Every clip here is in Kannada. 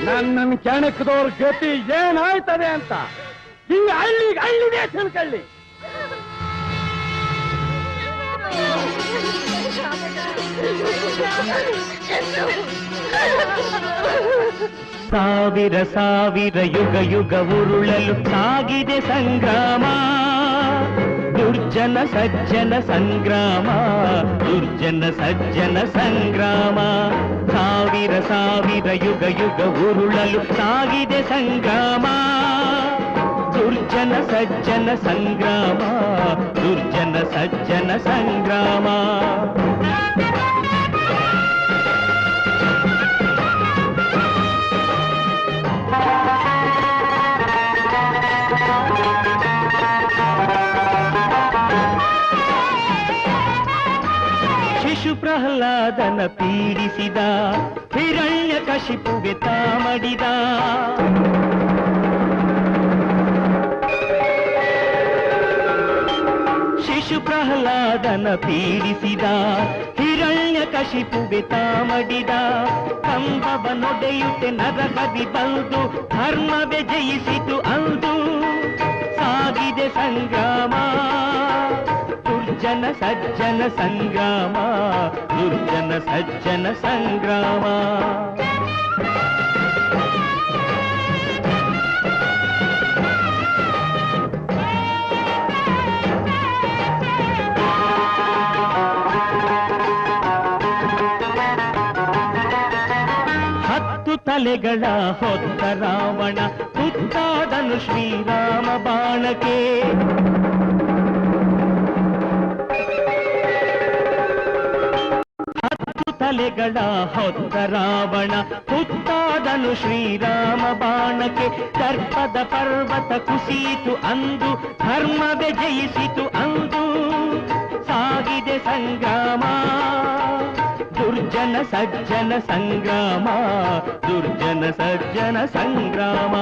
ನನ್ನನ್ನು ಕೆಣಕದವ್ರ ಗತಿ ಏನಾಯ್ತದೆ ಅಂತ ಈ ಹಳ್ಳಿಗೆ ತಿಳ್ಕೊಳ್ಳಿ. ಸಾವಿರ ಸಾವಿರ ಯುಗ ಯುಗ ಉರುಳಲು ಸಾಗಿದೆ ಸಂಗ್ರಾಮ, ದುರ್ಜನ ಸಜ್ಜನ ಸಂಗ್ರಾಮ, ದುರ್ಜನ ಸಜ್ಜನ ಸಂಗ್ರಾಮ. ಸಾವಿರ ಸಾವಿರ ಯುಗ ಯುಗ ಉರುಳಲು ಸಾಗಿದೆ ಸಂಗ್ರಾಮ, ದುರ್ಜನ ಸಜ್ಜನ ಸಂಗ್ರಾಮ, ದುರ್ಜನ ಸಜ್ಜನ ಸಂಗ್ರಾಮ. ಶಿಶು ಪ್ರಹ್ಲಾದನ ಪೀಡಿಸಿದ ಹಿರಣ್ಯ ಕಶಿಪುಗೆ ತಾಮಡಿದ, ಶಿಶು ಪ್ರಹ್ಲಾದನ ಪೀಡಿಸಿದ ಹಿರಣ್ಯ ಕಶಿಪುಗೆ ತಾಮಡಿದ. ಕಂಬವ ನೊಡೆಯುತ್ತೆ ನರಕದಿ ಬಂದು ಧರ್ಮವೇ ಜಯಿಸಿತು ಅಂದು. ಸಾಗಿದೆ ಸಂಗ್ರಾಮ, ದುರ್ಜನ ಸಜ್ಜನ ಸಂಗ್ರಾಮ, ದುರ್ಜನ ಸಜ್ಜನ ಸಂಗ್ರಾಮ. ತಲೆಗಳ ಹೊತ್ತ ರಾವಣ ತುತ್ತಾದನು ಶ್ರೀರಾಮ ಬಾಣಕ್ಕೆ. ಹತ್ತು ತಲೆಗಳ ಹೊತ್ತ ರಾವಣ ತುತ್ತಾದನು ಶ್ರೀರಾಮ ಬಾಣಕ್ಕೆ. ದರ್ಪದ ಪರ್ವತ ಕುಸಿಯಿತು ಅಂದು, ಧರ್ಮವೇ ಜಯಿಸಿತು ಅಂದು. ಸಾಗಿದೆ ಸಂಗ್ರಾಮ, ದುರ್ಜನ ಸಜ್ಜನ ಸಂಗ್ರಾಮ, ದುರ್ಜನ ಸಜ್ಜನ ಸಂಗ್ರಾಮ.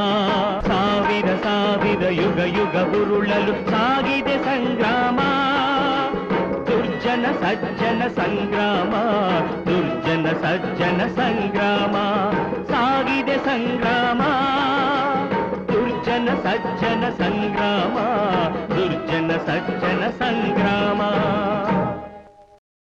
ಸಾವಿರ ಸಾವಿರ ಯುಗ ಯುಗ ಉರುಳಲು ಸಾಗಿದೆ ಸಂಗ್ರಾಮ, ದುರ್ಜನ ಸಜ್ಜನ ಸಂಗ್ರಾಮ, ದುರ್ಜನ ಸಜ್ಜನ ಸಂಗ್ರಾಮ. ಸಾಗಿದೆ ಸಂಗ್ರಾಮ, ದುರ್ಜನ ಸಜ್ಜನ ಸಂಗ್ರಾಮ, ದುರ್ಜನ ಸಜ್ಜನ